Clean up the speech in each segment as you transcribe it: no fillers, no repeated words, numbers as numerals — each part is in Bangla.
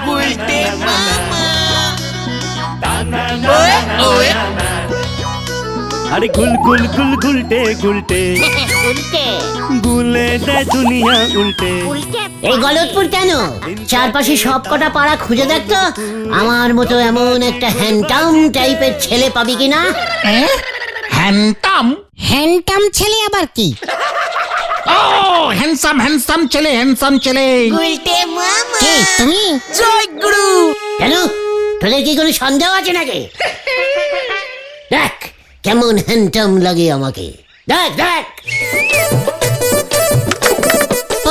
গুলটে মামা। আরে গুল গুল গুল গুলটে গুলটে উল্টে গুলে দেয় দুনিয়া উল্টে। উল্টে এই গলতপুর কেন? চারপাশে সব কটা পাড়া খুঁজে দেখতো আমার মতো এমন একটা হ্যান্ডটাম টাইপের ছেলে পাবি কিনা। হ্যান্ডসাম? হ্যান্ডটাম ছেলে আবার কি? ও হ্যান্ডসাম হ্যান্ডসাম ছেলে, হ্যান্ডসাম ছেলে। গুলটে মামা। কে তুমি? জয় গুরু। কেন তোদের কি কোনো সন্দেহ আছে নাকি? দেখ কেমন হ্যান্ডটাম লাগে আমাকে, দেখ দেখ।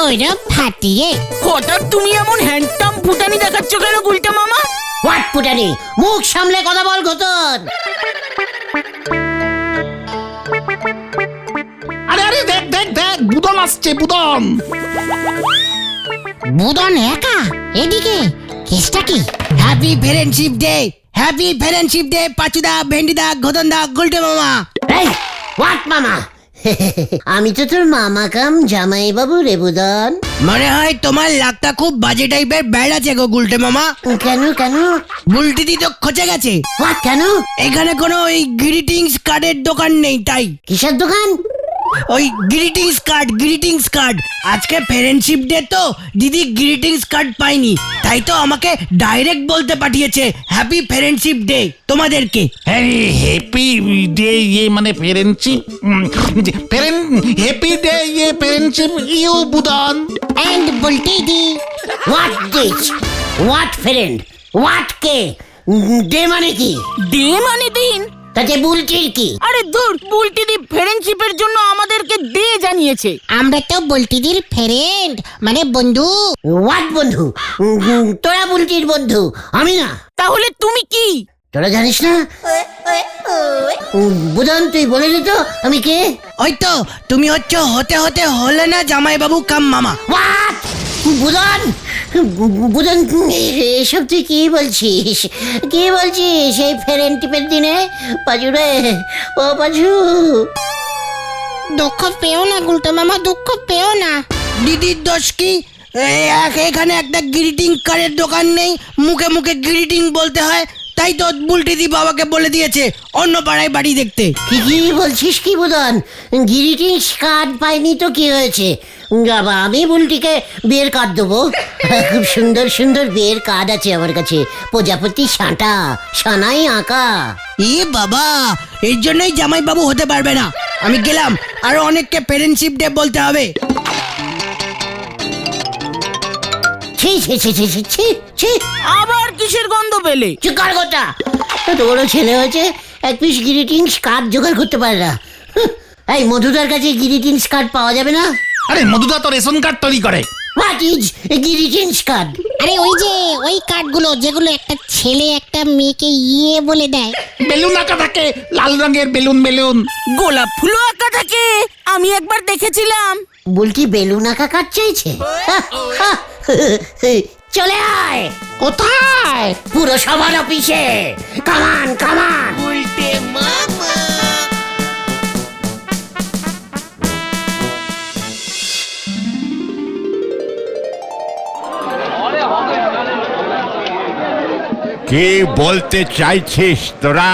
ওরা ফাটিয়ে হঠাৎ তুমি এমন হ্যান্ডটাম ফুটানি দেখাচ্ছ কেন গুলটে মামা? হোয়াট পুটানি, মুখ সামলে কথা বল ঘটন। আরে আরে দেখ দেখ দেখ, বুদন আসছে, বুদন। বুদন একা এদিকে, কেসটা কি? Happy friendship day, happy friendship day পাচুদা, ভেন্ডিদা, ঘটনদা, গুলটে মামা। এই হোয়াট মামা? আমি তো তোর মামা কাম জামাই বাবু রে বুদন। মনে হয় তোমার লাকটা খুব বাজে টাইপের ব্যাড আছে গো গুলটে মামা। কেন কেন? বুলটিদি তো খচে গেছে। হোয়াট কেন? এখানে কোনো ওই গ্রিটিংস কার্ডের দোকান নেই তাই। কিসের দোকান? ওই গ্রিটিংস কার্ড, গ্রিটিংস কার্ড। আজকে ফ্রেন্ডশিপ ডে তো দিদি গ্রিটিংস কার্ড পাইনি, তাই তো আমাকে ডাইরেক্ট বলতে পাঠিয়েছে হ্যাপি ফ্রেন্ডশিপ ডে তোমাদেরকে। হ্যাপি ডে ইয়ে মানে ফ্রেন্ডশিপ, হ্যাপি ডে ইয়ে ফ্রেন্ডশিপ ইউ বুদন। এন্ড বলতে দি what this? What friend? What কে? ডে মানে কি? ডে মানে দিন। তাতে বুলটির কি? আরে দূর, বুলটি দি ফ্রেন্ডশিপের জন্য আমাদেরকে ডে জানিয়েছে। আমরা তো বলতিদির ফ্রেন্ড মানে বন্ধু। হোয়াট বন্ধু? তোরা বুলটির বন্ধু, আমি না। তাহলে তুমি কি? তোরা জানিস না? বুদন তুই বলে দে তো আমি কে? ওই তো তুমি হতে হতে হলে না জামাইবাবু কাম মামা। হোয়াট? বুদন বুদন এসব তুই কি বলছিস? কি বলছিস এই ফ্রেন্ডশিপের দিনে? পাজু রে, ও পাজু। দুঃখ পেও না গুলটে মামা, দুঃখ পেও না। দিদির দোষ কি? এখানে একটা গ্রিটিং কার্ডের দোকান নেই, মুখে মুখে গ্রিটিং বলতে হয়, তাই তো বুলটিদি বাবাকে বলে দিয়েছে অন্য পাড়ায় বাড়ি দেখতে। কি কি বলছিস কি বুদন? গ্রিটিংস কার্ড পাইনি তো কি হয়েছে? বাবা আমি বুলটিকে বিয়ের কার্ড দেবো। খুব সুন্দর সুন্দর বিয়ের কার্ড আছে আমার কাছে, প্রজাপতি সাঁটা, সানাই আঁকা। এ বাবা, এর জন্যই জামাইবাবু হতে পারবে না। আমি গেলাম, আরো অনেককে ফ্রেন্ডশিপ ডে বলতে হবে। ছি ছি ছি ছি ছি ছি ছি। আবার কিসের গন্ধ পেলে? চিকার গোটা এত বড় ছেলে হয়েছে, এক পিস গ্রিটিংস কার্ড জোগাড় করতে পারে না। এই মধুদার কাছে গ্রিটিংস কার্ড পাওয়া যাবে না? আরে মধুদা তো রেশন কার্ড তৈরি করে। What is greetings card? আরে ওই যে ওই কার্ডগুলো যেগুলো একটা ছেলে একটা মেয়েকে ইয়ে বলে দেয়। বেলুন আঁকা থাকে, লাল রঙের বেলুন বেলুন। গোলাপ ফুলও আঁকা থাকে, আমি একবার দেখেছিলাম। বলছি বেলুন আঁকা কার্ড চাইছে? চলে আয়। কোথায়? পুরসভার অফিসে। কামান কামান। উল্টে মামা। কি বলতে চাইছিস তোরা?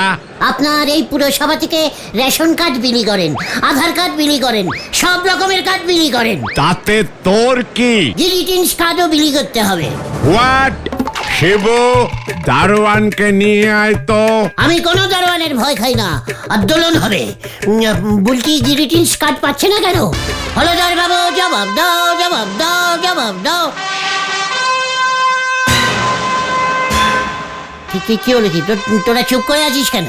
আপনার এই পুরসভা থেকে রেশন কার্ড বিলি করেন, আধার কার্ড বিলি করেন, সব রকমের কার্ড বিলি করেন। তাতে তোর কি? গ্রিটিংস কার্ডও বিলি করতে হবে। হোয়াট? শিবু, দারোয়ানকে নিয়ে আয় তো। আমি কোনো দারোয়ানের ভয় খাই না, আন্দোলন হবে। বুলটি গ্রিটিংস কার্ড পাচ্ছে না কেন? হলদার বাবু জবাব দাও, জবাব দাও, জবাব দাও। কি হলো কি? তোরা চুপ করে আছিস কেন?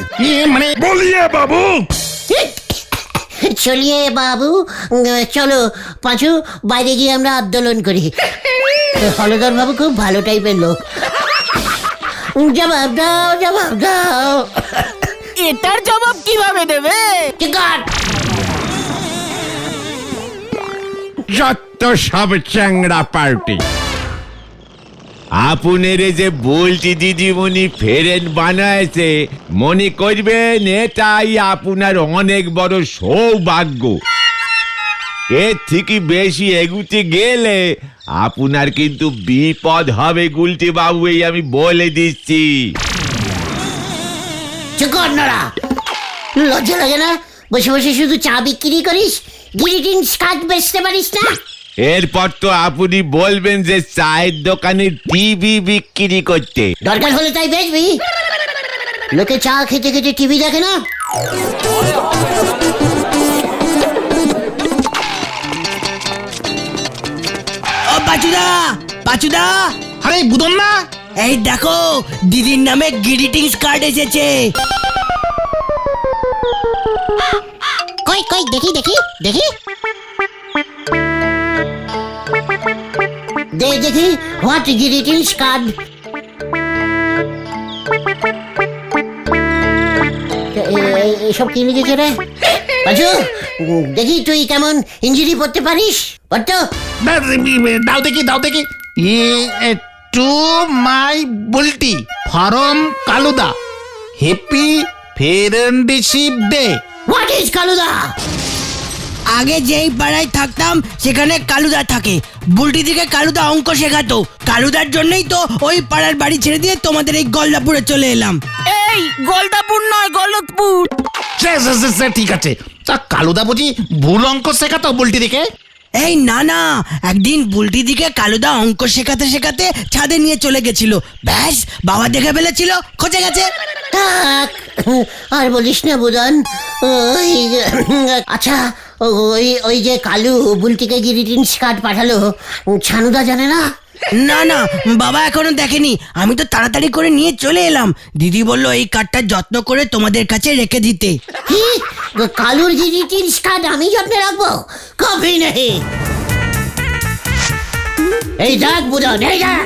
মানে বলিয়ে বাবু। চলিয়ে বাবু, চলো পাঁচু, বাইরে গিয়ে আমরা আন্দোলন করি। হলদর বাবু খুব ভালো টাইপের লোক। জবাব দাও, জবাব দাও। এটার জবাব কিভাবে দেবে? চিকার। যত সব চ্যাংড়া পার্টি। আপনার যে বলছি দিদিমণি ফেরেন বানাইছে, মনে করবেন এটাই আপনার অনেক বড় সৌভাগ্য। এর থেকে বেশি এগুতে গেলে আপনার কিন্তু বিপদ হবে গুলটি বাবু, এই আমি বলে দিচ্ছি। চুপ কর নড়া, লজ্জা লাগে না? বসে বসে শুধু চা বিক্রি করিস, গ্রিটিংস কার্ড বেচতে পারিস না? এরপর তো আপনি বলবেন যে চায়ের দোকানে টিভি বিক্রি করতে। দরকার হলে তাই বেচবি। লোকে চা খেতে খেতে টিভি দেখে না? ও পাচুদা, পাচুদা, আরে বুদন না, এই দেখো দিদির নামে গ্রিটিংস কার্ড এসেছে। কই কই দেখি দেখি দেখি। দেখি হোয়াট গ্রিটিংস কার্ড। এসব কি লিখেছে রে পাচু? দেখি তুই কেমন ইঞ্জিরি পড়তে পারিস? পড়তো? দাও দেখি দাও দেখি। টু মাই বুলটি ফরম কালুদা, happy friendship day. What is কালুদা? আগে যেই পাড়ায় থাকতাম সেখানে কালুদা থাকে। বুলটি থেকে কালুদা অঙ্ক শেখাতো। কালুদার জন্যই তো ওই পাড়ার বাড়ি ছেড়ে দিয়ে তোমাদের এই গলদাপুরে চলে এলাম। এই গলদাপুর নয়, গলতপুর। সে ঠিক আছে। তা কালুদা বুঝি ভুল অঙ্ক শেখাতো বুলটি দিকে? এই না না, একদিন বুলটি দিকে কালুদা অঙ্ক শেখাতে শেখাতে ছাদে নিয়ে চলে গেছিল। ব্যাস, বাবা দেখে ফেলেছিল, খচে গেছে। থাক, আর বলিস না বুদন। ওই আচ্ছা, ওই ওই যে কালু বুলটিকে গ্রিটিংস কার্ড পাঠালো, ছানুদা জানে না? না না, বাবা এখনো দেখেনি। আমি তো তাড়াতাড়ি করে নিয়ে চলে এলাম। দিদি বললো এই কার্ডটা যত্ন করে তোমাদের কাছে রেখে দিতে। কি? কালুর গ্রিটিংস কার্ড আমি যত্নে রাখবো? কবি নেই। এই দেখ বুদন, এই দেখ,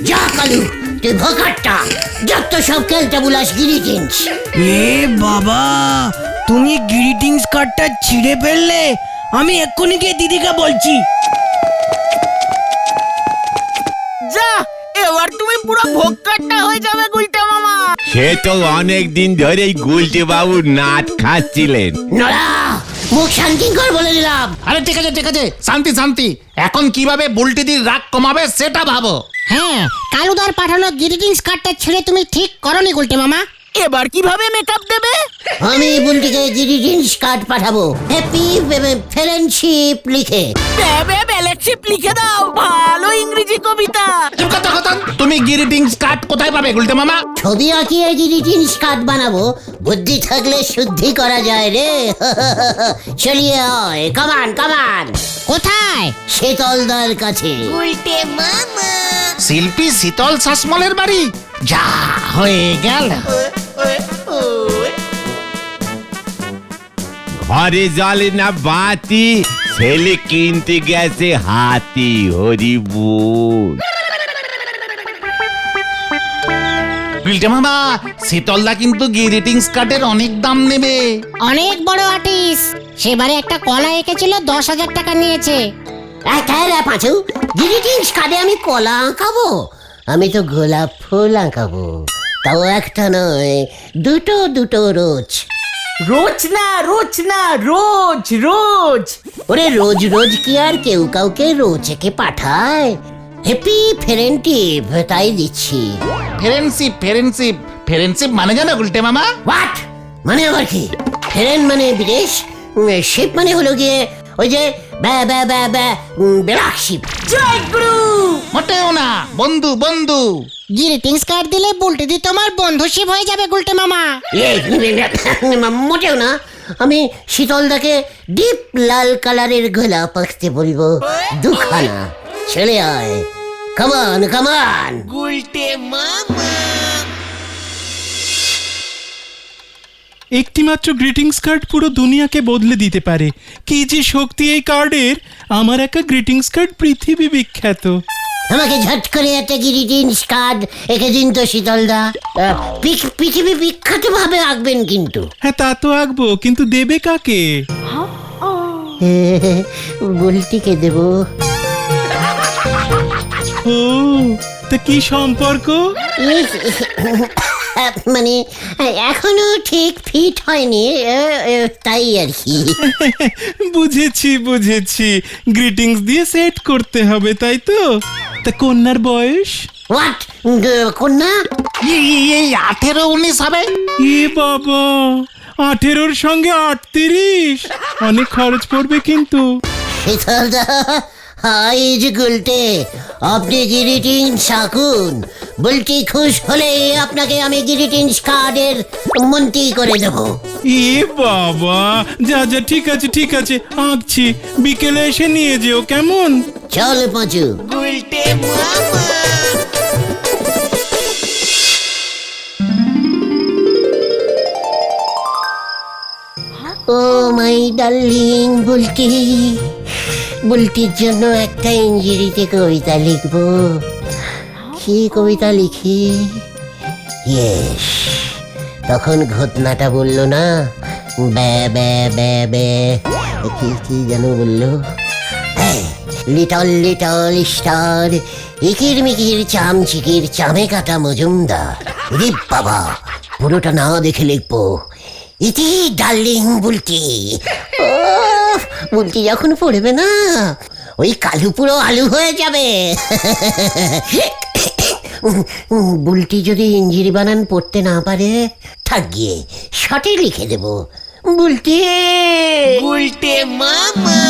যা কালু তুই ভোকারটা, যত সব খেলতে বুলাস গ্রিটিংস। এ বাবা, তুমি গ্রিটিংস কার্ডটা ছিঁড়ে ফেললে? আমি এক্ষুনি গিয়ে দিদিকে বলছি। যা, এবার তুমি পুরো ভোক্কারটা হয়ে যাবে গুলটা মামা। সে তো অনেক দিন ধরেই গুলটি বাবু নাট খাচ্ছিলেন। নড়া, মুখ শান্তি কর বলে দিলাম। আরে ঠিক আছে ঠিক আছে, শান্তি শান্তি। এখন কিভাবে বুলটিদির রাগ কমাবে সেটা ভাবো। হ্যাঁ, কালুদার পাঠানো গ্রিটিংস কার্ডটা ছেড়ে তুমি ঠিক করনি গুলটে মামা। এবার কিভাবে মেকআপ দেবে? আমি বুলটিকে গ্রিটিংস কার্ড পাঠাবো, হ্যাপি ফ্রেন্ডশিপ লিখে। ব্যালেটশিপ লিখে দাও, ভালো ইংরেজি কবিতা। তুমি গ্রিটিংস কার্ড কোথায় পাবে গুলটে মামা? ছবি আঁকিয়ে গ্রিটিংস কার্ড বানাবো। বুদ্ধি থাকলে শুদ্ধি করা যায় রে। চলিয়ে আয়, কামান কামান। কোথায়? শীতলদার কাছে। শিল্পী শীতল শাসমলের বাড়ি। যা হয়ে গেল। ঘরে জ্বলে না বাতি, ছেলে কিনতে গেছে হাতি। হরি বল। গুলটে মামা, শীতলদা কিন্তু গ্রিটিংস কার্ডের অনেক দাম নেবে। অনেক বড় আর্টিস্ট, সেবারে একটা কলা এঁকেছিল, 10,000 টাকা নিয়েছে। পাঁচু, গ্রিটিংস কার্ডে আমি কলা আঁকাবো? আমি তো গোলাপ ফুল আঁকাবো, তাও একটা নয়, দুটো দুটো রোজ। রোজ না রোজ না, রোজ রোজ। ওরে রোজ রোজ কি আর কেউ কাউকে রোজ একে পাঠায়? হ্যাপি ফ্রেন্ডশিপ তাই দিচ্ছি। ফ্রেন্ডশিপ ফ্রেন্ডশিপ ফ্রেন্ডশিপ মানে জানো গুলটে মামা? হোয়াট মানে আবার কি? ফ্রেন্ড মানে বিদেশ, শিপ মানে হলো গিয়ে ওই যে বেড়াক শিপ। জয় গুরু। মোটেও না, বন্ধু বন্ধু। গ্রিটিংস কার্ড দিলে বুলটে দি তোমার বন্ধুশিপ হয়ে যাবে গুলটে মামা। মোটেও না, আমি শীতলদাকে ডিপ লাল কালারের গোলাপ আঁকতে বলবো, দুখানা। ছেলে আয়, কামান কামান। একটিমাত্র গ্রিটিংস কার্ড পুরো দুনিয়াকে বদলে দিতে পারে। কি যে শক্তি এই কার্ডের! আমার একটা গ্রিটিংস কার্ড পৃথিবী বিখ্যাত। আমাকে ঝট করে একটা গ্রিটিংস কার্ড এঁকে দিন তো শীতলদা। পৃথিবী বিখ্যাত ভাবে আঁকবেন কিন্তু। হ্যাঁ, তা তো আঁকবো, কিন্তু দেবে কাকে? বুলটিকে দেব। ও, তা কি সম্পর্ক? মানে এখনো ঠিক ফিট হয়নি, তাই আর কি। বুঝেছি গ্রিটিংস দিয়ে সেট করতে হবে, তাই তো? তা কন্যার বয়স? হোয়াট? কন্যা? এই 18-19 হবে। এ বাবা, 18-র সঙ্গে 38, অনেক খরচ পড়বে কিন্তু। শীতলদা, হাই যে গুলটে, আপনি গ্রিটিংস আঁকুন। বুলটি খুশ হলে আপনাকে আমি গ্রিটিংস কার্ডের মন্ত্রী করে দেবো। এ বাবা, যা ঠিক আছে আঁকছি, বিকেলে এসে নিয়ে যেও, কেমন? চল পাঁচু। ও মাই ডার্লিং বুলটি, বুলটির জন্য একটা ইংরেজিতে কবিতা লিখবো। কি কবিতা লিখি? ইয়েস, তখন ঘটনাটা বললো না, ব্যা ব্যা ব্যা ব্যা, কি যেন বললো, লিটল লিটল স্টার, ইকির মিকির চামচিকির চামে কাটা মজুমদার। রে বাবা, পুরোটা না দেখে লিখবো, ইতি ডার্লিং বুলটি। বুলটি যখন পড়বে না, ওই কালু পুরো আলু হয়ে যাবে। বুলটি যদি ইঞ্জিরি বানান পড়তে না পারে, থাক গিয়ে শর্টে লিখে দেব, বুলটি গুলটে মামা,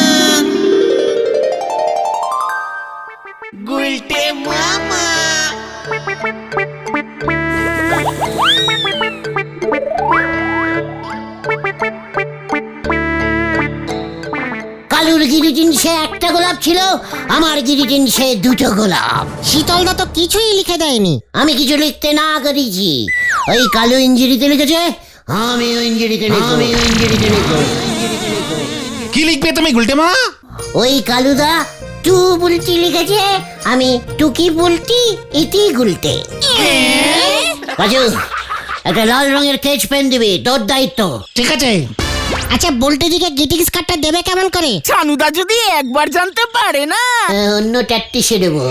গুলটে মামা। কালুর গিরিটিনসে একটা গোলাপ ছিল, আমার গিরিটিনসে দুটো গোলাপ। শীতলদা তো কিছুই লিখে দেয়নি। আমি কিছু লিখতে না করেছি, ওই কালু ইঞ্জিরিতে লিখেছে, আমিও ইঞ্জিরিতে লিখবো। কি লিখবে তুমি গুলটে মা? ওই কালুদা টু বুলটি লিখেছে, আমি টুকি বুলটি ইতি গুলটে। বাজু, একটা লাল রঙের কেচ পেন দিবি, তোর দায়িত্ব। ঠিক আছে। আচ্ছা, বলতে দিকে গ্রিটিংস কার্ডটা দেবে কেমন করে? চানুদা যদি একবার জানতে পারে না। অন্য ট্যাকটিসে দেবো।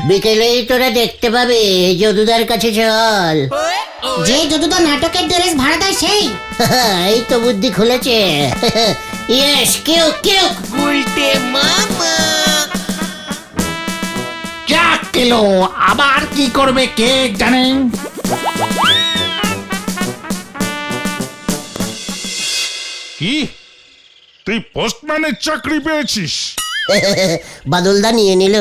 বিকেলেই তোরা দেখতে পাবে, যদুদার কাছে চল। যে যদুদা নাটকের ড্রেস ভাড়া দেয় সেই? এই তো বুদ্ধি খুলেছে। ইয়েস, কেউ কেউ। গুলটে মামা। ক্যা কিলো, আবার কি করবে কে জানে। কি, তুই পোস্টম্যানের চাকরি পেয়েছিস? বাদলদা নিয়ে নিল,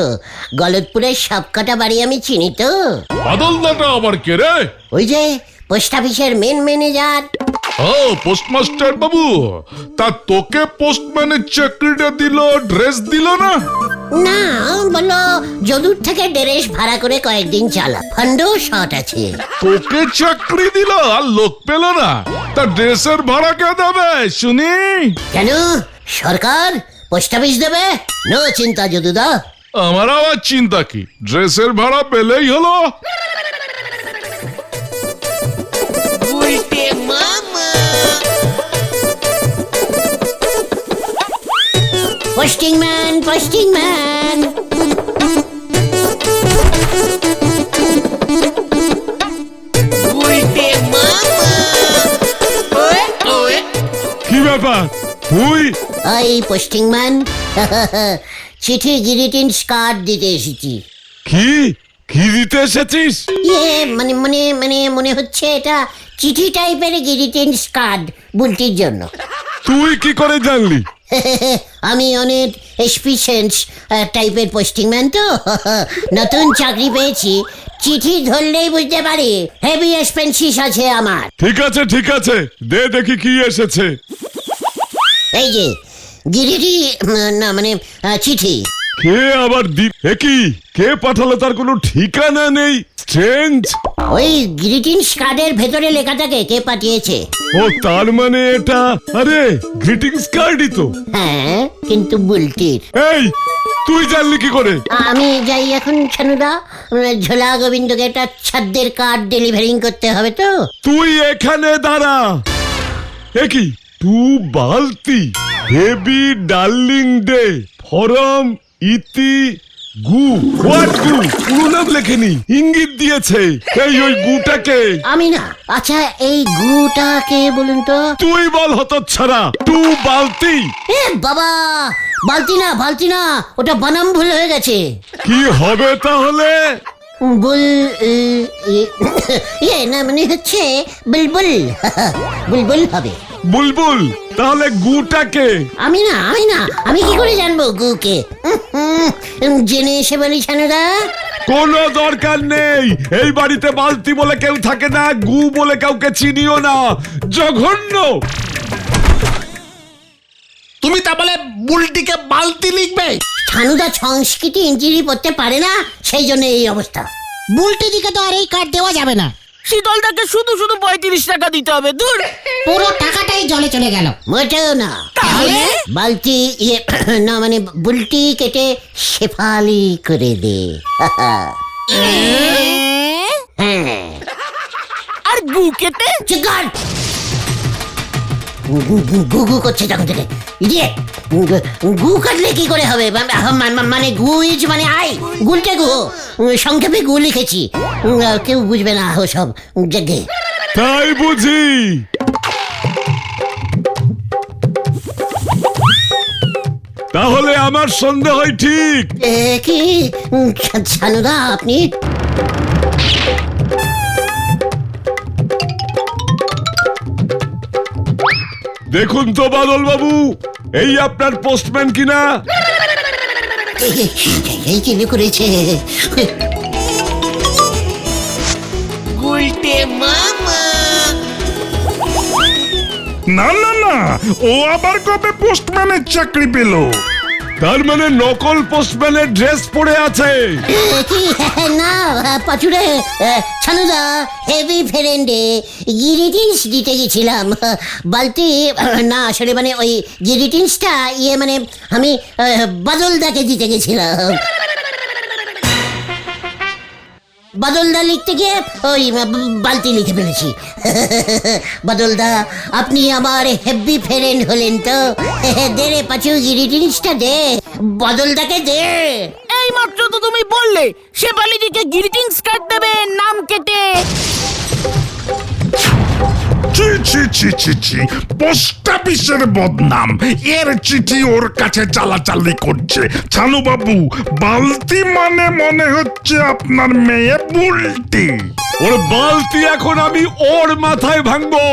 গলতপুরের সবকটা বাড়ি আমি চিনি তো। বাদলদাটা আবার কে রে? ওই যে পোস্ট অফিসের মেন ম্যানেজার। ও পোস্টমাস্টার বাবু, তা তোকে পোস্টম্যানের চাকরিটা দিল, ড্রেস দিল না? না, বললো যদুর থেকে ড্রেস ভাড়া করে কয়েকদিন চালা, ফান্ডও শর্ট আছে। তোকে চাকরি দিল আর লোক পেল না, তা ড্রেসের ভাড়া কে দেবে শুনি? কেন, সরকার পোস্ট অফিস দেবে? নো চিন্তা যদুদা। আমার আবার চিন্তা কি, ড্রেসের ভাড়া পেলেই হলো। গুলটে মামা। Posting man, posting man. Gulte মামা। Way way. কি ব্যাপার তুই? ওই পোস্টিং ম্যান, চিঠি গ্রিটিংস কার্ড দিতে এসেছি। কি কি দিতে এসেছিস? ইয়ে মানে মানে মানে মনে হচ্ছে এটা চিঠি টাইপের গ্রিটিংস কার্ড বুলটির জন্য। তুই কি করে জানলি? আমি অনেক এক্সপিরিয়েন্স টাইপের পোস্টিং ম্যান তো। নতুন চাকরি পেয়েছি, চিঠি ধরলেই বুঝতে পারি হেভি এক্সপেন্সিস আছে আমার। ঠিক আছে, দে দেখি কি এসেছে। এই যে গিরিটি, না মানে চিঠি। কে আবার একই কে পাঠালো তার কোনো ঠিকানা নেই, স্ট্রেঞ্জ। ওই গ্রিটিংস কার্ডের ভেতরে লেখা থাকে কে পাঠিয়েছে। ও তার মানে এটা, আরে গ্রিটিংস কার্ডই তো। হ্যাঁ, কিন্তু বুলটির। এই তুই জানলি কি করে? আমি যাই এখন ছানুদা, ঝোলা গোবিন্দকে একটা ছাদ্যের কার্ড ডেলিভারিং করতে হবে তো। তুই এখানে দাঁড়া। একই তু বালতি হেভি ডার্লিং ডে ফরম ইতি গু হোয়াট গু পুরো নাম লেখেনি, ইঙ্গিত দিয়েছে। এই ওই গুটাকে আমি না। আচ্ছা এই গুটাকে বলুন তো। তুই বল হতচ্ছাড়া। টু বালতি। এ বাবা, বালতি না, ওটা বানাম ভুল হয়ে গেছে। কি হবে তাহলে? বুল ইয়ে না মানে হচ্ছে বুলবুল বুলবুল হবে। বুলবুল। তাহলে গুটাকে? আমি না আমি কি করে জানবো গুকে? জেনে এসে বলি ছানুদা। কোনো দরকার নেই, এই বাড়িতে বালতি বলে কেউ থাকে না, গু বলে কাউকে চিনিও না, জঘন্য। তুমি তা বলে বুলটিকে বালতি লিখবে? ছানুদা সংস্কৃতি ইঞ্জিনি পড়তে পারে না, সেই জন্য এই অবস্থা। বুলটি দিকে তো আর এই কার্ড দেওয়া যাবে না। শীতলটাকে শুধু 35 টাকা দিতে হবে। দূর। পুরো টাকাটাই জলে চলে গেল। মোটেও না। তাহলে? বালতি ইয়ে না মানে বুলটি কেটে শেফালি করে দে। হ্যাঁ। আর গু কেটে? চিকার গু করছে তখন থেকে। ইডিয়েট। গু কাটলে কি করে হবে? মানে গু ইজ মানে আই, গুলটে গু, সংক্ষেপে গু লিখেছি। কেউ বুঝবে না ওসব জেগে। তাই বুঝি? তাহলে আমার সন্দেহ হয় ঠিক। কি ছানুদা আপনি? দেখুন তো বাদল বাবু, এই আপনার পোস্টম্যান কিনা? এই কি করেছে? না না না, ও আবার কবে পোস্টম্যানের চাকরি পেল? তার মানে নকল পোস্টম্যানের ড্রেস পরে আছে। কি না পাচুরে, ছানুদা হেভি ফ্রেন্ডে গ্রিটিংস দিতে গেছিলাম। বালতি না, আসলে মানে ওই গ্রিটিংসটা ইয়ে মানে আমি বাদলদাকে দিতে গেছিলাম। বাদলদা লিখতে গিয়ে ওই বালতি লিখে ফেলেছি। বাদলদা আপনি আমার হেভি ফ্রেন্ড হলেন তো, দে রে পাচু গ্রিটিংসটা দে, বাদলদাকে দে। এই মাত্র তো তুমি বললে শেফালিদিকে গ্রিটিংস কার্ড দেবে নাম কেটে। ছি ছি ছি ছি ছি, পোস্ট অফিসের বদনাম, এর চিঠি ওর কাছে চালাচালি করছে। ছানু বাবু, বালতি মানে মনে হচ্ছে আপনার মেয়ে বুলটি। ওর বালতি এখন আমি ওর মাথায় ভাঙবো।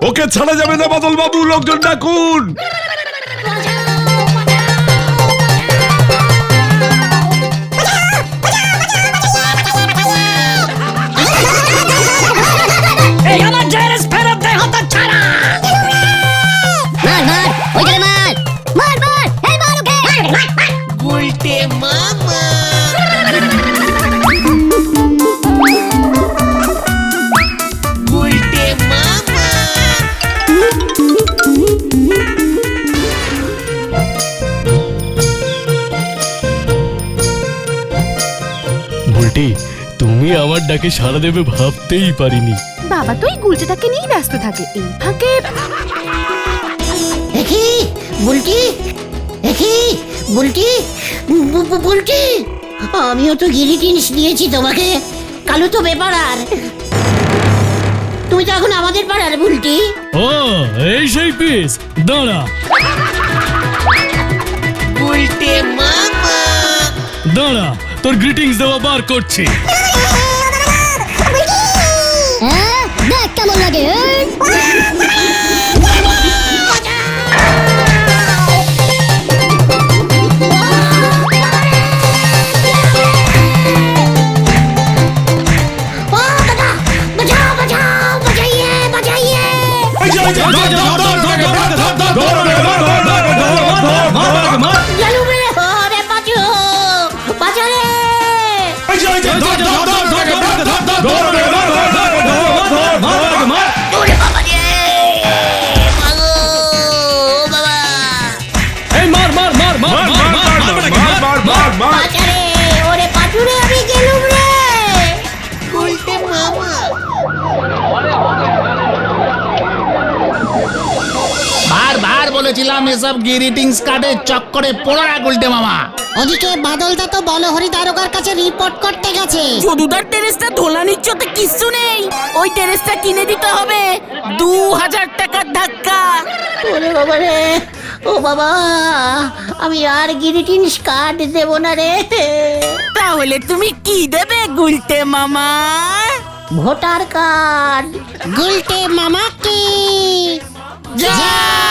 ওকে ছাড়া যাবে না বাদল বাবু, লোকজন ডাকুন। তুমি আমার ডাকে সাড়া দেবে ভাবতেই পারিনি। বাবা তো এই গুলটেটাকে নিয়ে ব্যস্ত থাকে, এই ফাঁকে বুলটি বুলটি বুলটি, আমিও তো গ্রিটিংস দিয়েছি তোমাকে। কালু তো বেপাড়ার, তুমি তো এখন আমাদের পাড়ার বুলটি। ও এই সেই পিস, দাঁড়া দাঁড়া, তোর গ্রিটিংস দেওয়া বার করছি। দেখ কেমন লাগে। এসব গ্রিটিংস কার্ডের চক্করে পড়ো না গুলটে মামা। ওদিকে বাদলদা তো বলহরি দারোগার কাছে রিপোর্ট করতে গেছে। যদুদার টেরেসটা ধোলা নিচ্ছ তো কিচ্ছু নেই, ওই টেরেসটা কিনে দিতে হবে 2000 টাকার ধাক্কা। ওরে বাবা রে, ও বাবা, আমি আর গ্রিটিংস কার্ড দেব না রে। তাহলে তুমি কি দেবে গুলটে মামা? Voter card. গুলটে মামাকে জয়